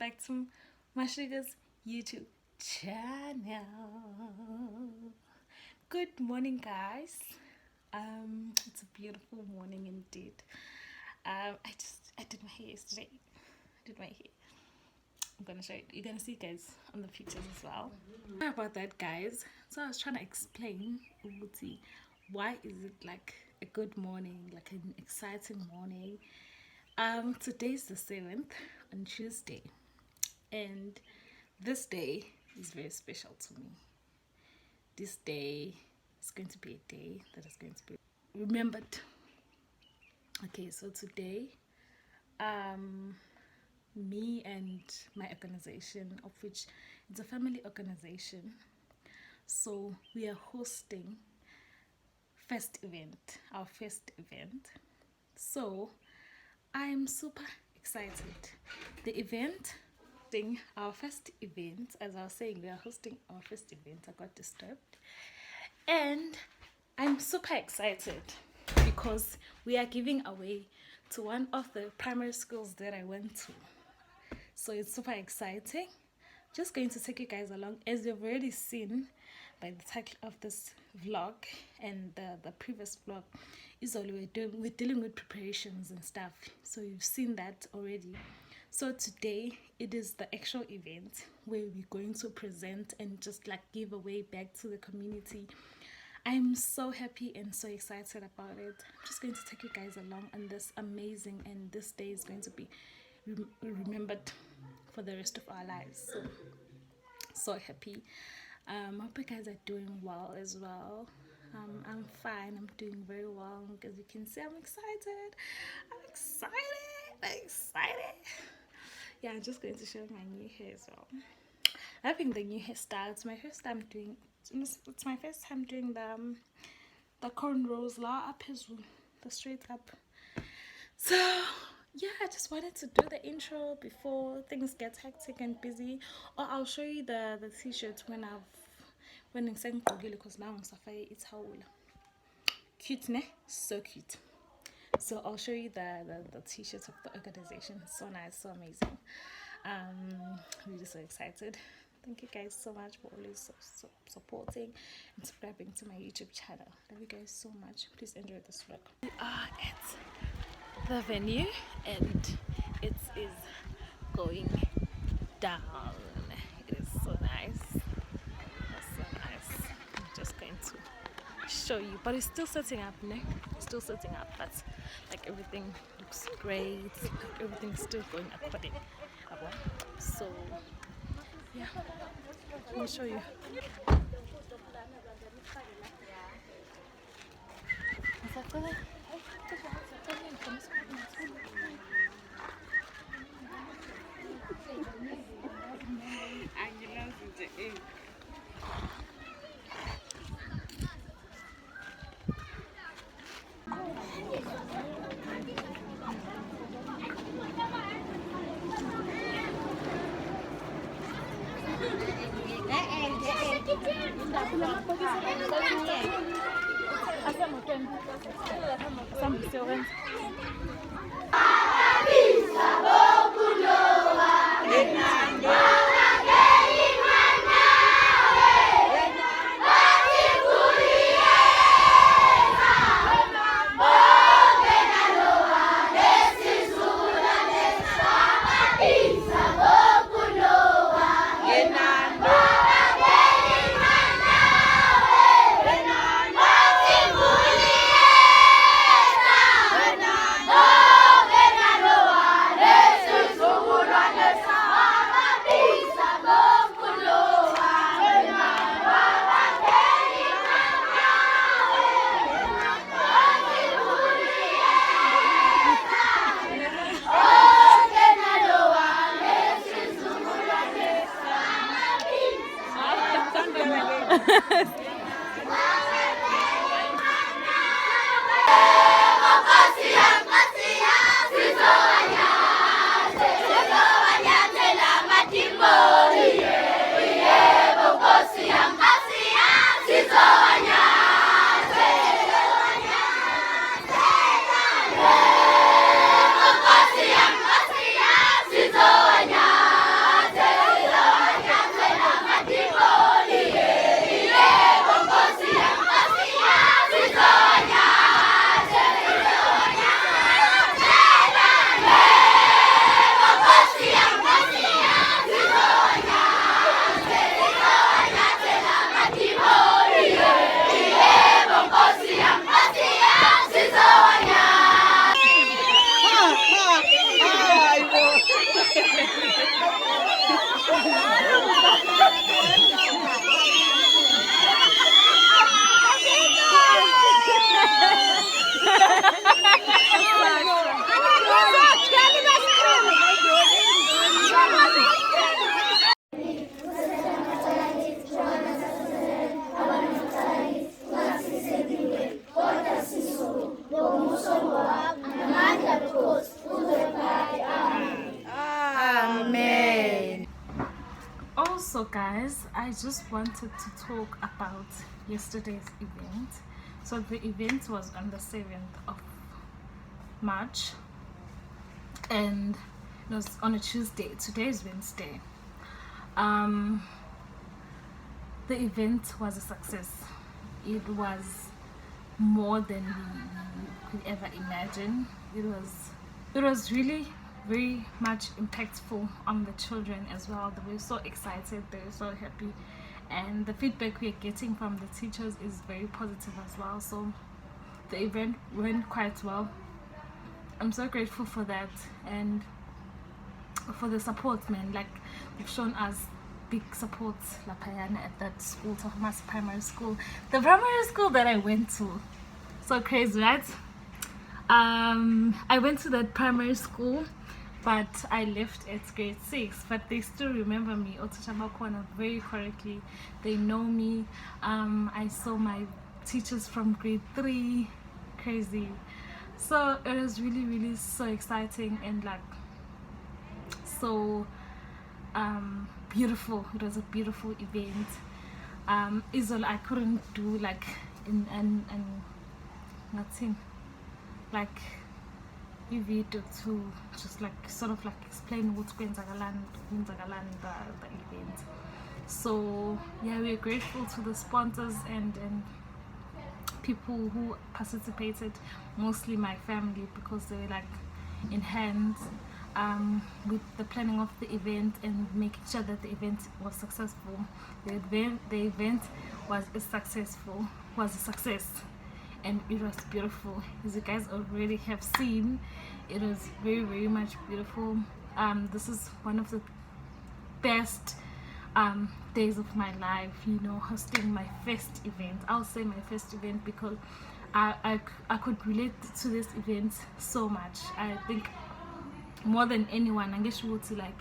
back to my Sugar's YouTube channel. Good morning, guys. It's a beautiful morning indeed. I did my hair yesterday. I'm gonna show you. You're gonna see, guys, on the pictures as well. Sorry about that, guys. So I was trying to explain why is it like a good morning, like an exciting morning. Today's the 7th, on Tuesday, and this day is very special to me. This day is going to be a day that is going to be remembered. Okay, so today me and my organization, of which it's a family organization, so we are hosting our first event. So I'm super excited. The event, our first event, as I was saying, we are hosting our first event. I got disturbed, and I'm super excited because we are giving away to one of the primary schools that I went to. So it's super exciting. Just going to take you guys along. As you've already seen by the title of this vlog and the previous vlog, is all we're dealing with preparations and stuff. So you've seen that already. So today it is the actual event where we're going to present and just like give away back to the community. I'm so happy and so excited about it. I'm just going to take you guys along on this amazing, and this day is going to be remembered for the rest of our lives. So happy. I hope you guys are doing well as well. I'm fine. I'm doing very well. As you can see, I'm excited. Yeah, I'm just going to show my new hair as well. Loving the new hairstyle. It's my first time doing the cornrows up as well, the straight up. So yeah, I just wanted to do the intro before things get hectic and busy. Or I'll show you the t-shirts when I'm saying because now I'm safari, it's how cute, ne? So cute. So I'll show you the t-shirts of the organization. So nice, so amazing. Really so excited. Thank you guys so much for always supporting and subscribing to my YouTube channel. Love you guys so much. Please enjoy this vlog. We are at the venue and it is going down. It is so nice. It's so nice. I'm just going to show you, but it's still setting up, no? It's still setting up, but like everything looks great. Everything's still going according. So yeah, let me show you. Also, guys, I just wanted to talk about yesterday's event. So the event was on the 7th of March, and it was on a Tuesday. Today is Wednesday. um the event was a success. It was more than we could ever imagine. It was really very much impactful on the children as well. They were so excited, they were so happy, and the feedback we're getting from the teachers is very positive as well. So the event went quite well. I'm so grateful for that, and for the support, man. Like, they've shown us big support lapayana at that school, Thomas Primary School, the primary school that I went to. So crazy, right? I went to that primary school, but I left at grade 6, but they still remember me, Otachabakwana, very correctly. They know me. I saw my teachers from grade 3. Crazy. So it was really, really so exciting, and like so beautiful. It was a beautiful event. Isol, I couldn't do like in nothing like video to just like sort of like explain what's going on the event. So yeah, we're grateful to the sponsors and people who participated, mostly my family, because they were like in hands with the planning of the event and making sure that the event was successful. The event was a success, and it was beautiful. As you guys already have seen, it was very, very much beautiful. This is one of the best days of my life, hosting my first event. I'll say my first event because I could relate to this event so much. I think more than anyone, I guess you would say, like,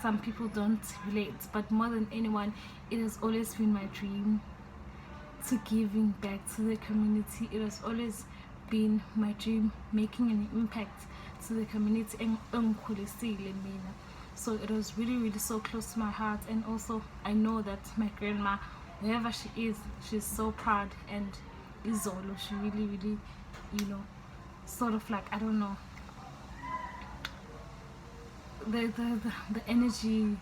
some people don't relate, but more than anyone, it has always been my dream to giving back to the community. It has always been my dream making an impact to the community. So it was really, really so close to my heart. And also I know that my grandma, wherever she is, she's so proud, and Izolo, she really, really, sort of like, I don't know, the energy,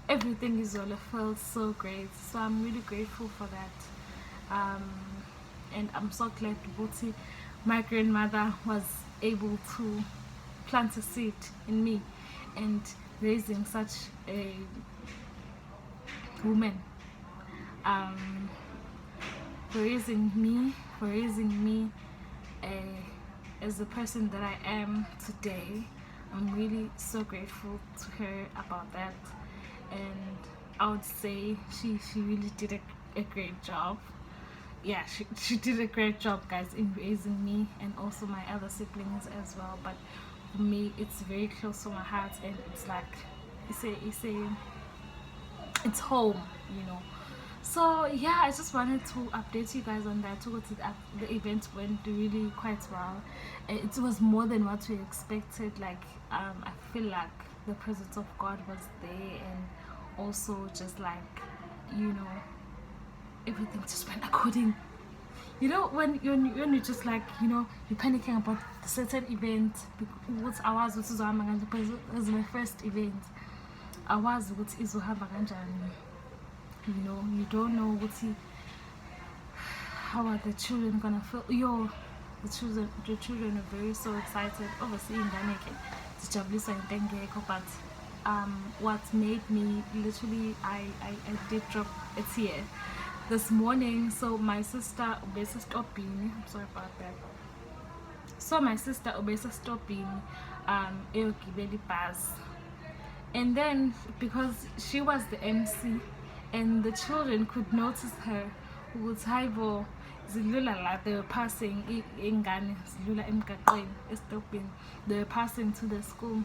everything Izolo felt so great. So I'm really grateful for that. And I'm so glad Buti, my grandmother, was able to plant a seed in me and raising such a woman, for raising me as the person that I am today. I'm really so grateful to her about that, and I would say she really did a great job. Yeah, she did a great job, guys, in raising me and also my other siblings as well. But for me, it's very close to my heart, and it's like it's home. So yeah, I just wanted to update you guys on that. The event went really quite well. It was more than what we expected. Like, I feel like the presence of God was there, and also just like, everything just went according. When you just like, you're panicking about the certain event. What's ours, which is my first event. Ours, what is you don't know how are the children gonna feel. The children are very so excited. Obviously, in Jabulile, but what made me literally, I did drop a tear this morning. So my sister obviously stopped being, I'm sorry about that. So my sister obviously stopped being bus, and then because she was the MC and the children could notice her, with Haibo Zilula, like they were passing in Ghana, Zilula Mkaqen, stopping, they were passing to the school,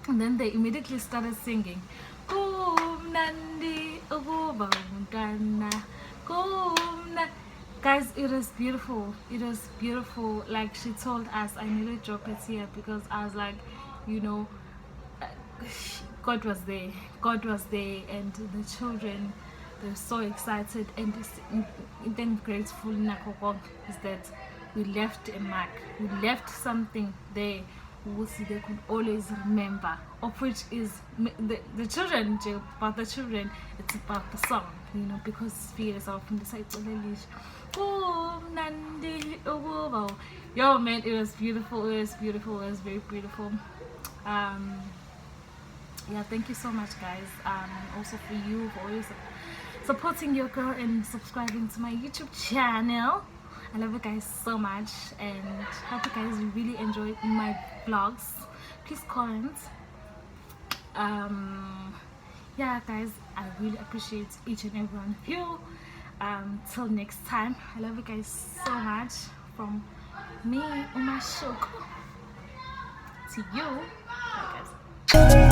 and then they immediately started singing Kumnandi Uguba Mutana Kumna. Guys, it was beautiful. It was beautiful. Like, she told us, I nearly dropped a tear because I was like, God was there. God was there, and the children, they're so excited, and then grateful is that we left a mark. We left something there which they could always remember, of which is the children. About the children, it's about the song, because fears are from the side of the leash. Oh, Nandi, oh, wow. Yo, man, it was beautiful. It was beautiful. It was very beautiful. Yeah, thank you so much, guys. Also for you for always supporting your girl and subscribing to my YouTube channel. I love you guys so much, and hope you guys really enjoy my vlogs. Please comment. Yeah, guys, I really appreciate each and every one of you. Till next time, I love you guys so much. From me, Uma Shoko, to you. Bye, guys.